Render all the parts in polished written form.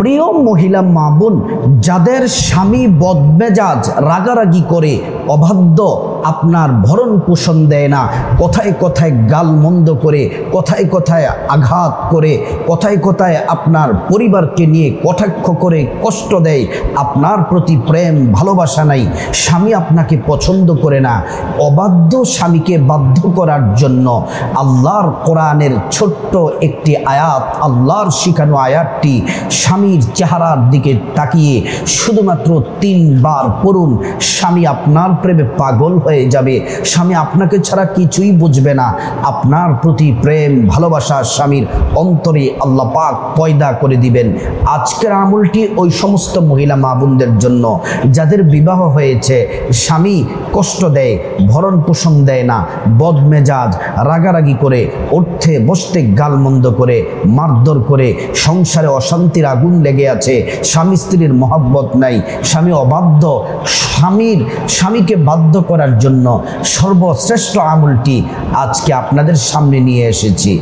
প্রিয় মহিলা মা বোন, যাদের স্বামী বদমেজাজ, রাগারাগি করে, অবাধ্য, আপনার ভরণ পোষণ দেয় না, কথায় কথায় গাল মন্দ করে, কথায় কথায় আঘাত করে, কথায় কথায় আপনার পরিবারকে নিয়ে কটাক্ষ করে কষ্ট দেয়, আপনার প্রতি প্রেম ভালোবাসা নাই, স্বামী আপনাকে পছন্দ করে না, অবাধ্য স্বামীকে বাধ্য করার জন্য আল্লাহর কোরআনের ছোট্ট একটি আয়াত, আল্লাহর শিখানো আয়াতটি স্বামীর চেহারার দিকে তাকিয়ে শুধুমাত্র 3 বার পড়ুন। স্বামী আপনার প্রেমে পাগল হয়ে যাবে, স্বামী আপনাকে ছাড়া কিছুই বুঝবে না, আপনার প্রতি প্রেম ভালোবাসা স্বামীর অন্তরে আল্লাহ পাক পয়দা করে দিবেন। আজকের আমলটি ওই সমস্ত মহিলা মা বোনদের জন্য যাদের বিবাহ হয়েছে, স্বামী কষ্ট দেয়, ভরণ পোষণ দেয় না, বদমেজাজ, রাগারাগি করে, উঠতে বসতে গালমন্দ করে, মারধর করে, সংসারে অশান্তির আগুন লেগে আছে, স্বামী স্ত্রীর মহব্বত নাই, স্বামী অবাধ্য, স্বামীকে বাধ্য করার জন্য সর্বশ্রেষ্ঠ আমলটি আজকে আপনাদের সামনে নিয়ে এসেছি।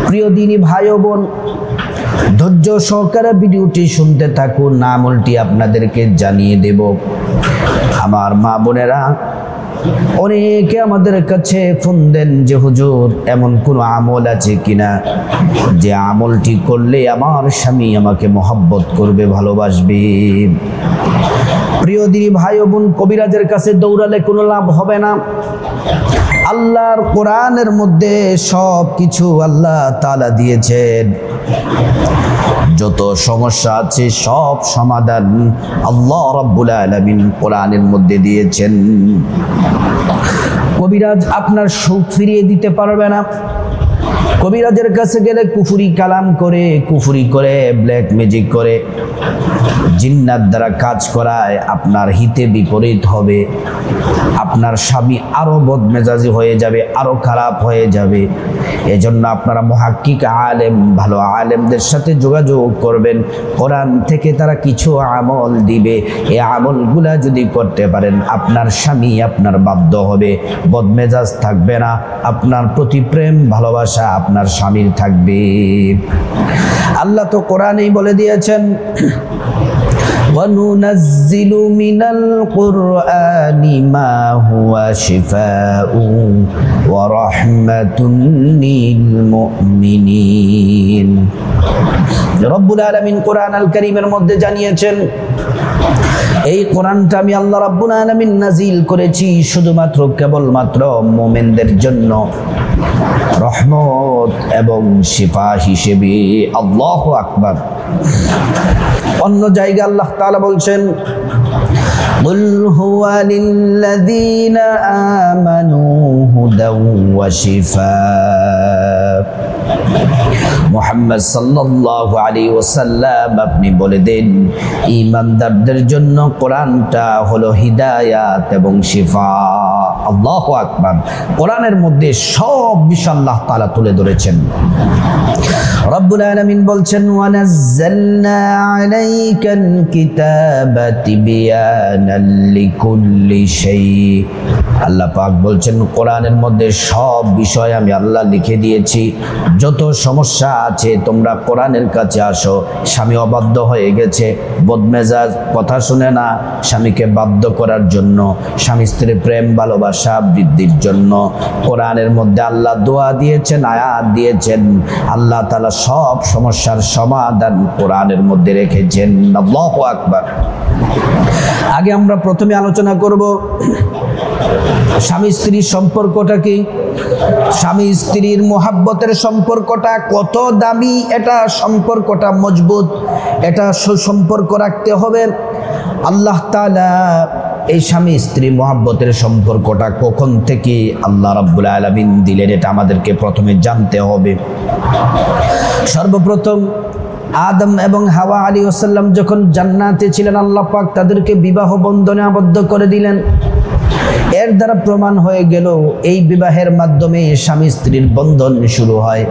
প্রিয় দিনী ভাই ও বোন, ধৈর্য সহকারে ভিডিওটি শুনতে থাকুন, আমলটি আপনাদেরকে জানিয়ে দেব। আমার মা বোনেরা, অনেকে আমাদের কাছে ফোন দেন যে হুজুর, এমন কোনো আমল আছে কিনা যে আমলটি করলে আমার স্বামী আমাকে মহব্বত করবে, ভালোবাসবে। প্রিয় দিনী ভাই ও বোন, কবিরাজের কাছে দৌড়ালে কোনো লাভ হবে না। আল্লাহর কোরআনের মধ্যে সব কিছু আল্লাহ তাআলা দিয়েছেন। যত সমস্যা আছে সব সমাধান আল্লাহ রাব্বুল আলামিন কোরআনের মধ্যে দিয়েছেন। কবিরাজ আপনার সুখ ফিরিয়ে দিতে পারবে না। কবিরাজের কাছে গেলে কুফরি কালাম করে, কুফরি করে, ব্ল্যাক ম্যাজিক করে, জিন্নাত দ্বারা কাজ করায়, আপনার হিতে বিপরীত হবে। আপনার স্বামী আরো বদমেজাজি হয়ে যাবে, আরো খারাপ হয়ে যাবে। এজন্য আপনারা মুহাক্কিক আলেম, ভালো আলেমদের সাথে যোগাযোগ করবেন। কোরআন থেকে তারা কিছু আমল দিবে, এই আমলগুলা যদি করতে পারেন, আপনার স্বামী আপনার বাধ্য হবে, বদমেজাজ থাকবে না, আপনার প্রতি প্রেম ভালোবাসা আপনার স্বামীর থাকবে। আল্লাহ তো কোরআনেই বলে দিয়েছেন, وَنُنَزِّلُ مِنَ الْقُرْآنِ مَا هُوَ شِفَاءٌ وَرَحْمَةٌ لِلْمُؤْمِنِينَ। রব্বুল আলামিন কোরআন আল কারীমের মধ্যে জানিয়েছেন, এই কোরআনটা আমি আল্লাহ রাব্বুল আলামিন নাজিল করেছি শুধুমাত্র কেবলমাত্র মুমিনদের জন্য, রহমত এবং শিফা হিসেবে। আল্লাহু আকবার। অন্য জায়গায় আল্লাহ তাআলা বলছেন, قُلْ هُوَ لِلَّذِينَ آمَنُوا هُدًى وَشِفَاءٌ। মুহাম্মদ সাল্লাল্লাহু আলাইহি ওয়াসাল্লাম আপনি বলে দেন, ঈমানদারদের জন্য কোরআনটা হলো হিদায়াত এবং শিফা। আল্লাহু আকবার। কোরআনের মধ্যে সব বিষয় আল্লাহ তাআলা তুলে ধরেছেন। রব্বুল আলামিন বলছেন, ওয়ানাজ্জালনা আলাইকাল কিতাবা তিবয়ানাল লিকুল্লি শাই। আল্লাহ পাক বলছেন, কোরআনের মধ্যে সব বিষয় আমি আল্লাহ লিখে দিয়েছি। যত সমস্যা আছে তোমরা কোরআনের কাছে আসো। স্বামী অবাধ্য হয়ে গেছে, বদমেজাজ, কথা শুনে না, স্বামীকে বাধ্য করার জন্য, স্বামী স্ত্রীর প্রেম ভালোবাসা বৃদ্ধির জন্য কোরআনের মধ্যে আল্লাহ দোয়া দিয়েছেন, আয়াত দিয়েছেন। আল্লাহ তাআলা সব সমস্যার সমাধান কোরআনের মধ্যে রেখেছেন। আল্লাহু আকবার। আগে আমরা প্রথমে আলোচনা করব স্বামী স্ত্রীর সম্পর্কটা কি, স্বামী স্ত্রীর মোহাব্বতের সম্পর্কটা কত দামি, এটা সম্পর্কটা মজবুত, এটা সুসম্পর্ক রাখতে হবে। আল্লাহ তাআলা এই স্বামী স্ত্রী মোহাব্বতের সম্পর্কটা কখন থেকে আল্লাহ রাব্বুল আলামিন দিলেন, এটা আমাদেরকে প্রথমে জানতে হবে। সর্বপ্রথম আদম এবং হাওয়া আলাইহিস সালাম যখন জান্নাতে ছিলেন, আল্লাহ পাক তাদেরকে বিবাহ বন্ধনে আবদ্ধ করে দিলেন। এর দ্বারা প্রমাণ হয়ে গেল এই বিবাহের মাধ্যমে স্বামী স্ত্রীর বন্ধন শুরু হয়।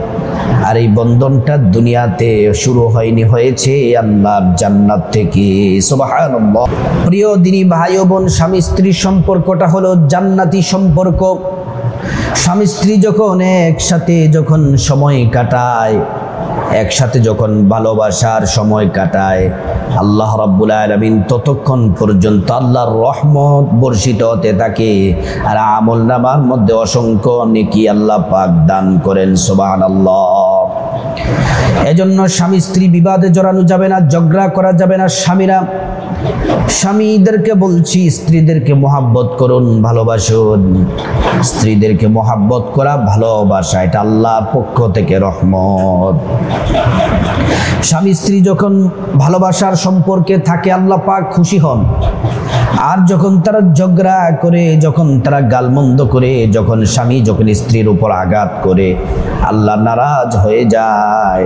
আর এই বন্ধনটা দুনিয়াতে শুরু হয়নি, হয়েছে আল্লাহর জান্নাত থেকে। সুবহানাল্লাহ। প্রিয় দিনী ভাই ও বোন, স্বামী স্ত্রীর সম্পর্কটা হলো জান্নাতি সম্পর্ক। স্বামী স্ত্রী যখন একসাথে যখন সময় কাটায়, একসাথে যখন ভালোবাসার সময় কাটায়, আল্লাহ রাব্বুল আলামিন ততক্ষণ পর্যন্ত আল্লাহর রহমত বর্ষিত হতে থাকে আর আমলনামার মধ্যে অসংখ্য নেকি আল্লাহ পাক দান করেন। সুবহানাল্লাহ। এজন্য স্বামী স্ত্রী বিবাদে জড়ানো যাবে না, ঝগড়া করা যাবে না। স্বামীদেরকে বলছি, স্ত্রীদেরকে মহাব্বত করুন, ভালোবাসুন। স্ত্রীদেরকে মহাব্বত করা ভালোবাসা, এটা আল্লাহর পক্ষ থেকে রহমত। স্বামী স্ত্রী যখন ভালোবাসার সম্পর্কে থাকে আল্লাহ পাক খুশি হন। আর যখন তারা ঝগড়া করে, যখন তারা গালমন্দ করে, যখন স্বামী যখন স্ত্রীর উপর আঘাত করে, আল্লাহ নারাজ হয়ে যায়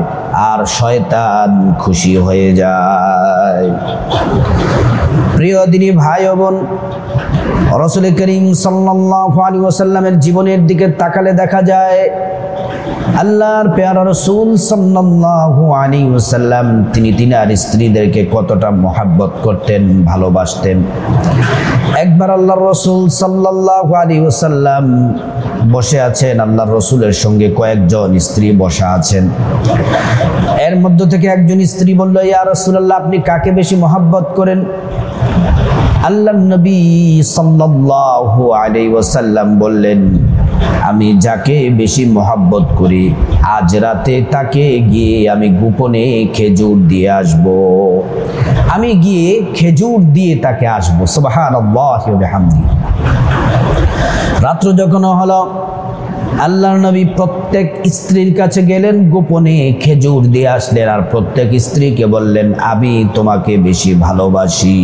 আর শয়তান খুশি হয়ে যায়। প্রিয় দিনী ভাই ও বোন, রাসূল করিম সাল্লাল্লাহু আলাইহি ওয়াসাল্লামের জীবনের দিকে তাকালে দেখা যায় আল্লাহর পেয়ারা রাসূল সাল্লাল্লাহু আলাইহি ওয়াসাল্লাম তিনি তিনার স্ত্রীদেরকে কতটা মহব্বত করতেন, ভালোবাসতেন। একবার আল্লাহর রাসূল সাল্লাল্লাহু আলাইহি ওয়াসাল্লাম বসে আছেন, আল্লাহর রাসূলের সঙ্গে কয়েকজন স্ত্রী বসা আছেন। এর মধ্য থেকে একজন স্ত্রী বলল, ইয়া রাসূলুল্লাহ, আপনি কাকে বেশি মহব্বত করেন? আল্লাহর নবী সাল্লাল্লাহু আলাইহি ওয়াসাল্লাম বললেন, আমি যাকে বেশি মহব্বত করি আজ রাতে তাকে গিয়ে আমি গোপনে খেজুর দিয়ে আসব। আমি গিয়ে খেজুর দিয়ে তাকে আসবো। সুবহানাল্লাহি ওয়া বিহামদিহি। রাত্র যখন হলো, আল্লাহর নবী প্রত্যেক স্ত্রীর কাছে গেলেন, গোপনে খেজুর দিয়ে আসলেন আর প্রত্যেক স্ত্রীকে বললেন, আমি তোমাকে বেশি ভালোবাসি,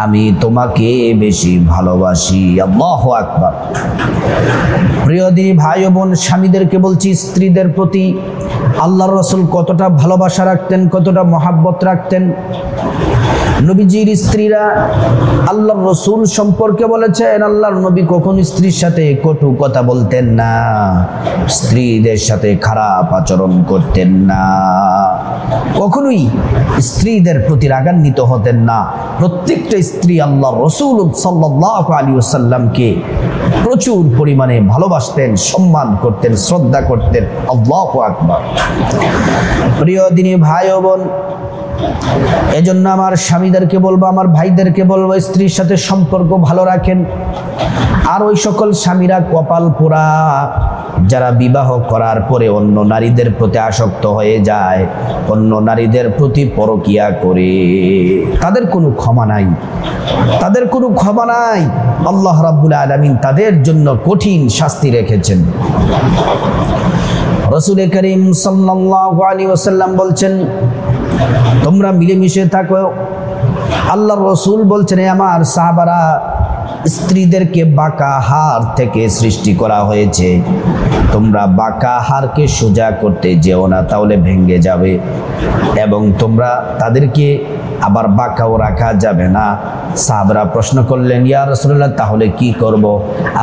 আমি তোমাকে বেশি ভালোবাসি। আল্লাহু আকবার। প্রিয় দিনী ভাই ও বোন, স্বামীদেরকে বলছি, স্ত্রীদের প্রতি আল্লাহর রাসূল কতটা ভালোবাসা রাখতেন, কতটা মহাব্বত রাখতেন। নবীজির স্ত্রীরা আল্লাহর রাসূল সম্পর্কে বলেছেন, আল্লাহর নবী কখন স্ত্রীর সাথে কটু কথা বলতেন না, স্ত্রীদের সাথে খারাপ আচরণ করতেন না, কখনোই স্ত্রীদের প্রতি রাগান্বিত হতেন না। প্রত্যেকটা স্ত্রী আল্লাহর রাসূল সাল্লাল্লাহু আলাইহি ওয়াসাল্লামকে প্রচুর পরিমাণে ভালোবাসতেন, সম্মান করতেন, শ্রদ্ধা করতেন। আল্লাহু আকবার। প্রিয় দিনী ভাই ও বোন, এজন্য আমার স্বামীদেরকে বলবো, আমার ভাইদেরকে বলবো, স্ত্রীর সাথে সম্পর্ক ভালো রাখেন। আর ওই সকল স্বামীরা কপাল পোড়া যারা বিবাহ করার পরে অন্য নারীদের প্রতি আসক্ত হয়ে যায়, অন্য নারীদের প্রতি পরকিয়া করে, তাদের কোনো ক্ষমা নাই, তাদের কোনো ক্ষমা নাই। আল্লাহ রাব্বুল আলামিন তাদের জন্য কঠিন শাস্তি রেখেছেন। রাসূল করিম সাল্লাল্লাহু আলাইহি ওয়াসাল্লাম বলছেন, তোমরা মিলেমিশে থাকো। আল্লাহর রাসূল বলছেন, আমার সাহাবারা, স্ত্রীদেরকে বাঁকা হার থেকে সৃষ্টি করা হয়েছে, তোমরা বাঁকা হারকে সোজা করতে যেও না, তাহলে ভেঙে যাবে। এবং তোমরা তাদেরকে আবার বাঁকাও রাখা যাবে না। সাহাবারা প্রশ্ন করলেন, ইয়া রাসূলুল্লাহ, তাহলে কি করব?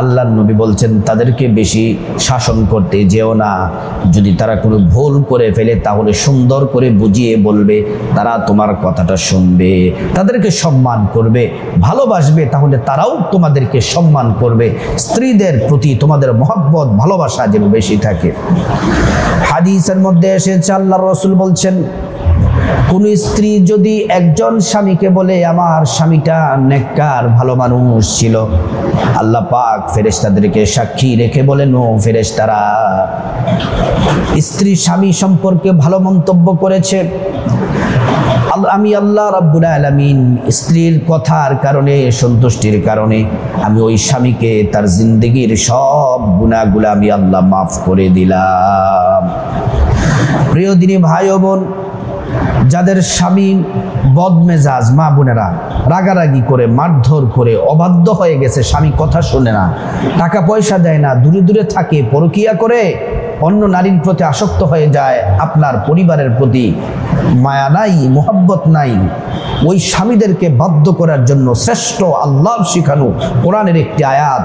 আল্লাহর নবী বলছেন, তাদেরকে বেশি শাসন করতে যেও না। যদি তারা কোনো ভুল করে ফেলে তাহলে সুন্দর করে বুঝিয়ে বলবে, তারা তোমার কথাটা শুনবে, তাদেরকে সম্মান করবে, ভালোবাসবে, তাহলে তারাও তোমাদেরকে সম্মান করবে। স্ত্রীদের প্রতি তোমাদের মহব্বত, ভালোবাসা যেন বেশি থাকে। হাদিসের মধ্যে এসেছে, আল্লাহর রাসূল বলছেন, কোন স্ত্রী যদি একজন স্বামীকে বলে, আমার স্বামীটা নেককার ভালো মানুষ ছিল, আল্লাহ পাক ফেরেশতাদেরকে সাক্ষী রেখে বলেন, ও ফেরেশতারা, স্ত্রী স্বামী সম্পর্কে ভালো মন্তব্য করেছে, আমি আল্লাহ রাব্বুল আলামিন স্ত্রীর কথার কারণে, সন্তুষ্টির কারণে আমি ওই স্বামীকে তার জিন্দেগির সব গুনাহগুলো আমি আল্লাহ মাফ করে দিলাম। প্রিয় দিনী ভাই ও বোন, যাদের স্বামী বদমেজাজ, মা বোনেরা, রাগারাগি করে, মারধর করে, অবাধ্য হয়ে গেছে, স্বামী কথা শোনে না, টাকা পয়সা দেয় না, দূরে দূরে থাকে, পরকিয়া করে, অন্য নারীর প্রতি আসক্ত হয়ে যায়, আপনার পরিবারের প্রতি মায়া নাই, মোহাব্বত নাই, ওই স্বামীদেরকে বাধ্য করার জন্য শ্রেষ্ঠ আল্লাহর শিখানো কোরআনের একটি আয়াত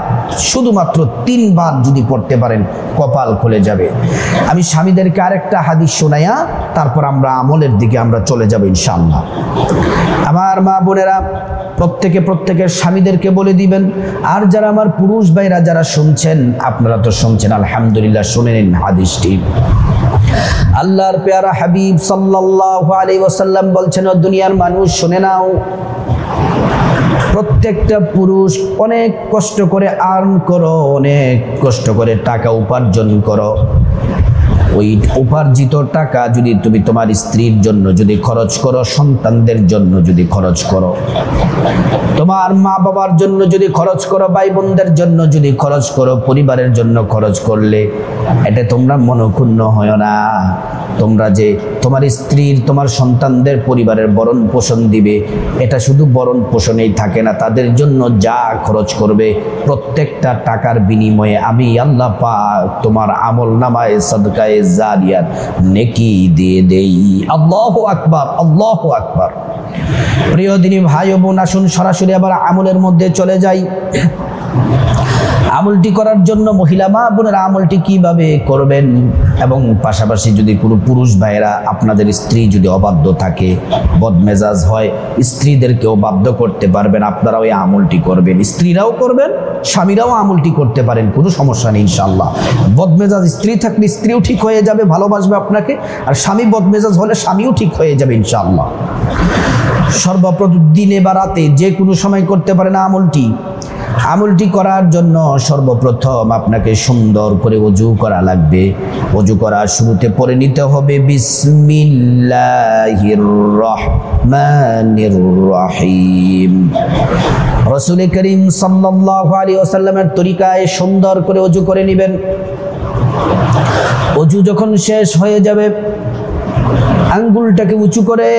শুধুমাত্র 3 বার যদি পড়তে পারেন, কপাল খুলে যাবে। আমি স্বামীদেরকে আরেকটা হাদিস শোনাইয়া তারপর আমরা আমলের দিকে আমরা চলে যাব ইনশাআল্লাহ। আমার মা বোনেরা, প্রত্যেকের স্বামীদেরকে বলে দিবেন। আর যারা আমার পুরুষ ভাইরা যারা শুনছেন, আপনারা তো শুনছেন, আলহামদুলিল্লাহ, শুনে নিন। হাদিসটি। আল্লাহর পেয়ারা হাবিব সাল্লাল্লাহু আলাইহি ওয়াসাল্লাম বলছেন, ও দুনিয়ার মানুষ শুনে নাও, প্রত্যেকটা পুরুষ অনেক কষ্ট করে আর্ন করো, অনেক কষ্ট করে টাকা উপার্জন করো। ওই উপার্জিত টাকা যদি তুমি তোমার স্ত্রীর জন্য যদি খরচ করো, সন্তানদের জন্য যদি খরচ করো, তোমার মা বাবার জন্য যদি খরচ করো, ভাই বোনদের জন্য যদি খরচ করো, পরিবারের জন্য খরচ করলে এটা তোমরা মনক্ষুণ্ণ হয় না। তোমরা যে তোমার স্ত্রীর, তোমার সন্তানদের, পরিবারের ভরণ পোষণ দিবে, এটা শুধু ভরণ পোষণেই থাকে না, তাদের জন্য যা খরচ করবে প্রত্যেকটা টাকার বিনিময়ে আমি আল্লাহ পাক তোমার আমল নামায়ে সাদকায়ে জারিয়াত নেকি দিয়ে দেই। আল্লাহু আকবার, আল্লাহু আকবার। প্রিয় দিনী ভাই ও বোন, আসুন সরাসরি আবার আমলের মধ্যে চলে যাই। আমলটি করার জন্য মহিলা মা বোনেরা আমলটি কিভাবে করবেন, এবং পাশাপাশি যদি কোনো পুরুষ ভাইয়েরা আপনাদের স্ত্রী যদি অবাধ্য থাকে, বদমেজাজ হয়, স্ত্রীদেরকেও বাধ্য করতে পারবেন, আপনারা ওই আমলটি করবেন। স্ত্রীরাও করবেন, স্বামীরাও আমলটি করতে পারেন, কোনো সমস্যা নেই ইনশাআল্লাহ। বদমেজাজ স্ত্রী থাকলে স্ত্রীও ঠিক হয়ে যাবে, ভালোবাসবে আপনাকে, আর স্বামী বদমেজাজ হলে স্বামীও ঠিক হয়ে যাবে ইনশাআল্লাহ। সর্বপ্রথম দিনে বা রাতে যে কোনো সময় করতে পারেন আমলটি। আমলটি করার জন্য সর্বপ্রথম আপনাকে সুন্দর করে ওযু করা লাগবে। ওযু করার শুরুতে পড়ে নিতে হবে বিসমিল্লাহির রহমানির রহিম। রাসূল করিম সাল্লাল্লাহু আলাইহি ওয়াসাল্লামের তরিকায় সুন্দর করে ওযু করে নেবেন। ওযু যখন শেষ হয়ে যাবে, আঙ্গুলটাকে উঁচু করে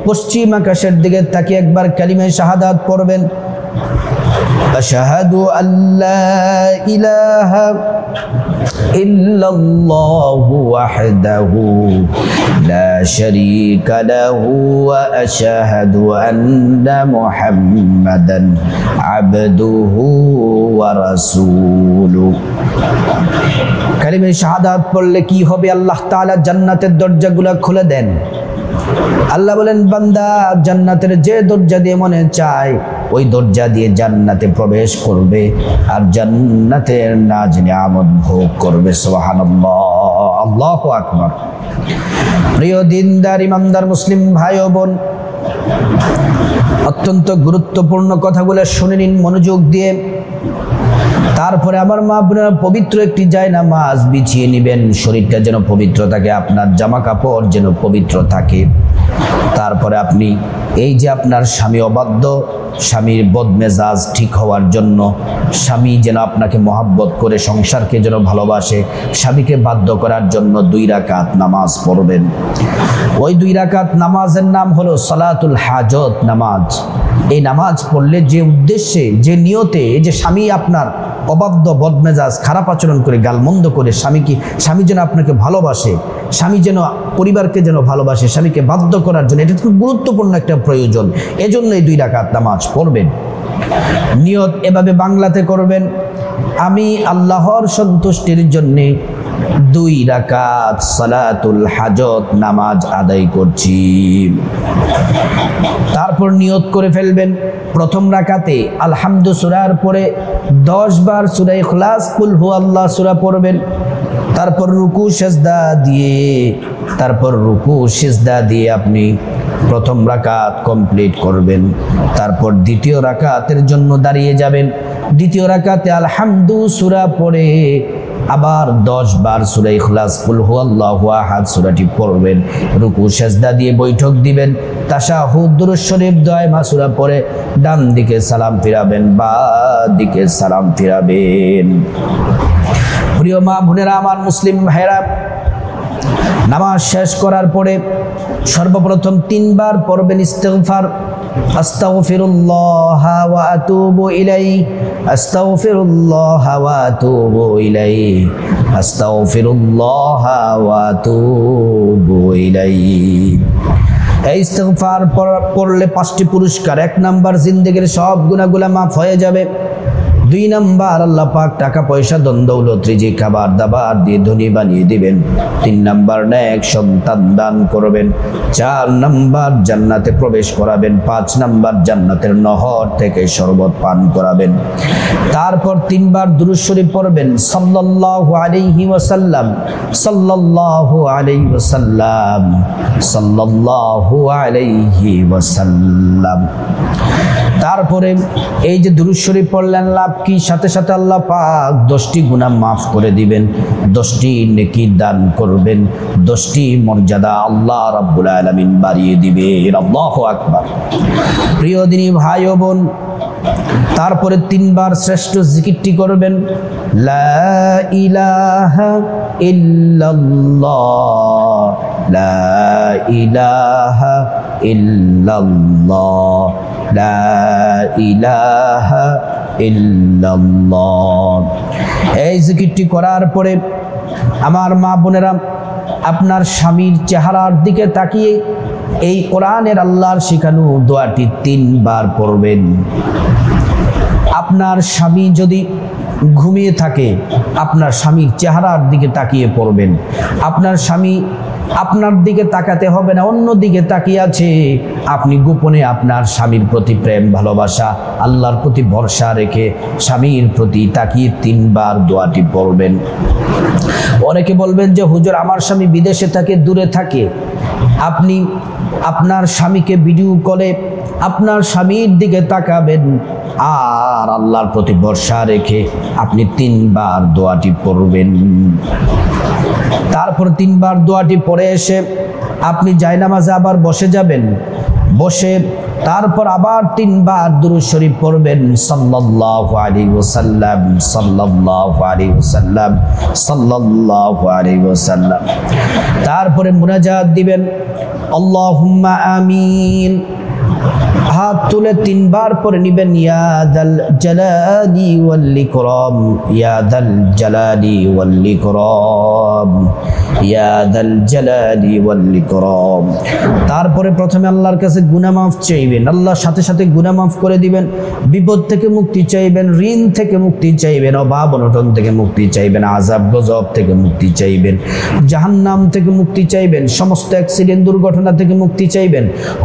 পশ্চিম আকাশের দিকে তাকিয়ে একবার কালিমা শাহাদাত পড়বেন। আশহাদু আল্লা ইলাহা ইল্লাল্লাহু ওয়াহদাহু লা শারীকা লাহু ওয়া আশহাদু আন্না মুহাম্মাদান আবদুহু ওয়া রাসূলুহু। কালিমা শাহাদাত পড়লে কি হবে? আল্লাহ তাআলা জান্নাতের দরজাগুলো খুলে দেন। আল্লাহ বলেন, বান্দা জান্নাতের যে দরজা দিয়ে মনে চায় ওই দরজা দিয়ে জান্নাতে প্রবেশ করবে আর জান্নাতের নাজ নিয়ামত ভোগ করবে। সুবহানাল্লাহ, আল্লাহু আকবার। প্রিয় দিনদার ইমানদার মুসলিম ভাই ও বোন, অত্যন্ত গুরুত্বপূর্ণ কথাগুলো শুনে নিন মনোযোগ দিয়ে। তারপরে আমার মা বোনেরা পবিত্র একটি জায়নামাজ বিছিয়ে নেবেন, শরীরটা যেন পবিত্র থাকে, আপনার জামা কাপড় যেন পবিত্র থাকে। তারপরে আপনি এই যে আপনার স্বামী অবাধ্য, স্বামীর বদমেজাজ ঠিক হওয়ার জন্য, স্বামী যেন আপনাকে মহাব্বত করে সংসারকে যেন ভালোবাসে, স্বামীকে বাধ্য করার জন্য 2 রাকাত নামাজ পড়বেন। ওই 2 রাকাত নামাজের নাম হলো সালাতুল হাজত নামাজ। এই নামাজ পড়লে যে উদ্দেশ্যে, যে নিয়তে, যে স্বামী আপনার অবাধ্য, বদমেজাজ, খারাপ আচরণ করে, গালমন্দ করে স্বামী যেন আপনাকে ভালোবাসে, স্বামী যেন পরিবারকে যেন ভালোবাসে, স্বামীকে বাধ্য করার জন্য, এটা খুব গুরুত্বপূর্ণ একটা প্রয়োজন। এজন্য এই 2 রাকাত নামাজ পড়বেন। নিয়ত এভাবে বাংলাতে করবেন, আমি আল্লাহর সন্তুষ্টির জন্যে 2 রাকাত সালাতুল হাজত নামাজ আদায় করছি। তারপর নিয়ত করে ফেলবেন, প্রথম রাকাতে আলহামদু সূরার পরে 10 বার সূরা ইখলাস, কুল হুয়াল্লাহ সূরা পড়বেন। তারপর রুকু সিজদা দিয়ে আপনি প্রথম রাকাত কমপ্লিট করবেন। তারপর দ্বিতীয় রাকাতের জন্য দাঁড়িয়ে যাবেন। দ্বিতীয় রাকাতে আলহামদু সূরা পড়ে আবার 10 বার সূরা ইখলাস, কুল হুয়াল্লাহু আহাদ সূরাটি পড়বেন। রুকু সিজদা দিয়ে বৈঠক দিবেন। তাশাহুদ, দুরূদ শরীফ, দোয়া মাসুরা পড়ে ডান দিকে সালাম ফিরাবেন, বা দিকে সালাম ফিরাবেন। প্রিয় মা বোনেরা আমার, মুসলিম ভাইরা, নামাজ শেষ করার পরে সর্বপ্রথম 3 বার পড়বেন ইস্তিগফার। আস্তাগফিরুল্লাহ ওয়া আতুবু ইলাইহি, আস্তাগফিরুল্লাহ ওয়া আতুবু ইলাইহি, আস্তাগফিরুল্লাহ ওয়া আতুবু ইলাইহি। এই ইস্তিগফার পড়লে 5টি পুরস্কার। 1 নাম্বার, জিন্দেগির সব গুনাহগুলো মাফ হয়ে যাবে। 2 নাম্বার আল্লাহ পাক টাকা পয়সা ধন দৌলত রিজিক খাবার দাবার দিয়ে ধনী বানিয়ে দিবেন। 3 নাম্বার নেক সন্তান দান করবেন। 4 নাম্বার জান্নাতে প্রবেশ করাবেন। 5 নাম্বার জান্নাতের নহর থেকে শরবত পান করাবেন। তারপর 3 বার দুরূদ শরীফ পড়বেন সাল্লাল্লাহু আলাইহি ওয়াসাল্লাম, সাল্লাল্লাহু আলাইহি ওয়াসাল্লাম, সাল্লাল্লাহু আলাইহি ওয়াসাল্লাম। তারপরে এই যে দুরূদ শরীফ পড়লেন লাভ কি? সাথে সাথে আল্লাহ পাক 10টি গুনাহ মাফ করে দিবেন, 10টি নেকি দান করবেন, 10টি মর্যাদা আল্লাহ রাব্বুল আলামিন বাড়িয়ে দিবেন। আল্লাহু আকবার। প্রিয় দিনী ভাই ও বোন, তারপরে 3 বার শ্রেষ্ঠ জিকিরটি করবেন লা ইলাহা ইল্লাল্লাহ, লা ইলাহা ইল্লাল্লাহ, লা ইলাহা ইল্লাল্লাহ। এই জিকিরটি করার পরে আমার মা বোনেরা, আপনার স্বামীর চেহারার দিকে তাকিয়ে এই কোরআনের আল্লাহর শিখানো দোয়াটি 3 বার পড়বেন। আপনার স্বামী যদি ঘুমিয়ে থাকে, আপনার স্বামীর চেহারার দিকে তাকিয়ে পড়বেন। আপনার স্বামী আপনার দিকে তাকাতে হবে না, অন্য দিকে তাকিয়ে আছে, আপনি গোপনে আপনার স্বামীর প্রতি প্রেম ভালোবাসা আল্লাহর প্রতি ভরসা রেখে স্বামীর প্রতি তাকিয়ে 3 বার দোয়াটি পড়বেন। অনেকে বলবেন যে হুজুর আমার স্বামী বিদেশে থাকে, দূরে থাকে। আপনি আপনার স্বামীকে ভিডিও কলে আপনার স্বামীর দিকে তাকাবেন আর আল্লাহর প্রতি ভরসা রেখে আপনি 3 বার দোয়াটি পড়বেন। তারপর 3 বার দোয়াটি পড়ে এসে আপনি জায়নামাজে আবার বসে যাবেন। বসে তারপর আবার 3 বার দুরূদ শরীফ পড়বেন সাল্লাল্লাহু আলাইহি ওয়াসাল্লাম, সাল্লাল্লাহু আলাইহি ওয়াসাল্লাম, সাল্লাল্লাহু আলাইহি ওয়াসাল্লাম। তারপরে মুনাজাত দিবেন আল্লাহুম্মা আমিন। হাত তুলে 3 বার পরে নিবেন ইয়া যাল জালালি ওয়াল ইকরাম, ইয়া যাল জালালি ওয়াল ইকরাম, ইয়া যাল জালালি ওয়াল ইকরাম। তারপরে প্রথমে আল্লাহর কাছে গুনাহ মাফ চাইবেন, আল্লাহর সাথে সাথে গুনাহ মাফ করে দিবেন। বিপদ থেকে মুক্তি চাইবেন, ঋণ থেকে মুক্তি চাইবেন, অভাব অনটন থেকে মুক্তি চাইবেন, আযাব গজব থেকে মুক্তি চাইবেন, জাহান্নাম থেকে মুক্তি চাইবেন, সমস্ত অ্যাক্সিডেন্ট দুর্ঘটনা থেকে মুক্তি চাইবেন,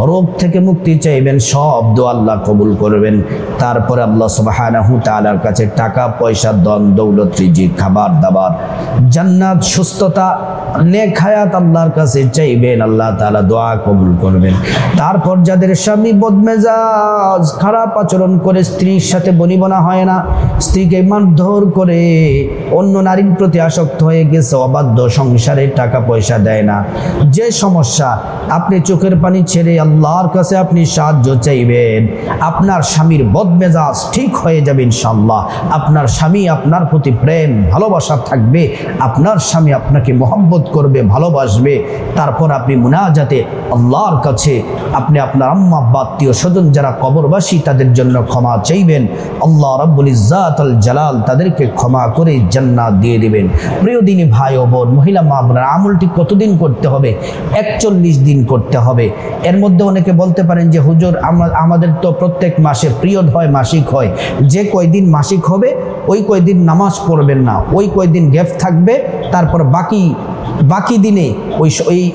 রোগ থেকে মুক্তি চাইবেন। সব দোয়া আল্লাহ কবুল করবেন। তারপরে আল্লাহ সুবহানাহু তাআলার কাছে টাকা পয়সা ধন দৌলত রিজিক খাবার দাবার জান্নাত সুস্থতা নেক হায়াত আল্লাহর কাছে চাইবেন, আল্লাহ তাআলা দোয়া কবুল করবেন। তারপর যাদের স্বামী বদমেজাজ খারাপ আচরণ করে, স্ত্রীর সাথে বনিবনা হয় না, স্ত্রীকে মারধর করে, অন্য নারীর প্রতি আসক্ত হয়ে গেছে, অবাধ্য, সংসারে টাকা পয়সা দেয় না, যে সমস্যা, আপনি চোখের পানি ছেড়ে আল্লাহর কাছে আপনি সাহায্য চাইবেন। আপনার স্বামীর বদমেজাজ ঠিক হয়ে যাবে ইনশাআল্লাহ। আপনার স্বামী আপনার প্রতি প্রেম ভালোবাসা থাকবে, আপনার স্বামী আপনাকে মহব্বত করবে, ভালোবাসবে। তারপর আপনি মুনাজাতে আল্লাহর কাছে আপনি আপনার আম্মা আব্বা আত্মীয় স্বজন যারা কবরবাসী তাদের জন্য ক্ষমা চাইবেন। আল্লাহ রাব্বুল ইজ্জাত আল জালাল তাদেরকে ক্ষমা করে জান্নাত দিয়ে দিবেন। প্রিয় দিনী ভাই ও বোন, মহিলা মা বোনেরা, আমলটি কতদিন করতে হবে? 41 দিন করতে হবে। এর মধ্যে অনেকে বলতে পারেন যে হুজুর আমাদের তো প্রত্যেক মাসে পিরিয়ড হয়, মাসিক হয়, যে কয়দিন মাসিক হবে ওই কয়দিন নামাজ পড়বেন না, ওই কয়দিন গ্যাপ থাকবে, তারপর বাকি দিনে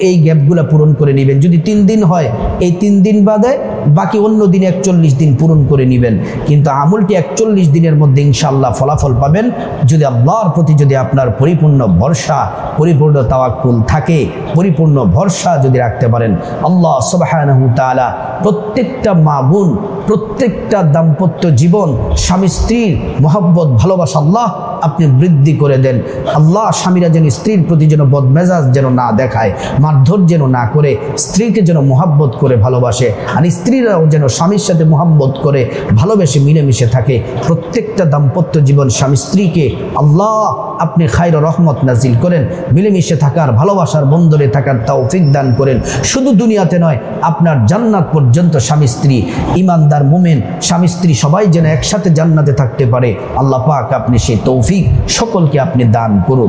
এই গ্যাপগুলো পূরণ করে নেবেন। যদি 3 দিন হয় এই 3 দিন বাদে বাকি অন্য দিনে 41 দিন পূরণ করে নেবেন। কিন্তু আমলটি 41 দিনের মধ্যে ইনশাআল্লাহ ফলাফল পাবেন যদি আল্লাহর প্রতি যদি আপনার পরিপূর্ণ ভরসা, পরিপূর্ণ তাওয়াক্কুল থাকে, পরিপূর্ণ ভরসা যদি রাখতে পারেন। আল্লাহ সুবহানাহু তাআলা প্রত্যেকটা মা বোন, প্রত্যেকটা দাম্পত্য জীবন, স্বামী স্ত্রীর মহব্বত ভালোবাসা আল্লাহ আপনি বৃদ্ধি করে দেন। আল্লাহ স্বামীরা যেন স্ত্রীর প্রতি যেন বদমেজাজ যেন না দেখায়, মারধর যেন না করে, স্ত্রীকে যেন মহব্বত করে ভালোবাসে, আর স্ত্রীরাও যেন স্বামীর সাথে মহব্বত করে ভালোবেসে মিলেমিশে থাকে। প্রত্যেকটা দাম্পত্য জীবন স্বামী স্ত্রীকে আল্লাহ আপনি খায়র রহমত নাজিল করেন, মিলেমিশে থাকার, ভালোবাসার বন্ধনে থাকার তৌফিক দান করেন। শুধু দুনিয়াতে নয়, আপনার জান্নাত পর্যন্ত স্বামী স্ত্রী, ইমানদার মুমিন স্বামী স্ত্রী সবাই যেন একসাথে জান্নাতে থাকতে পারে। আল্লাহ পাক আপনি সেই তৌফিক সকলকে আপনি দান করুন।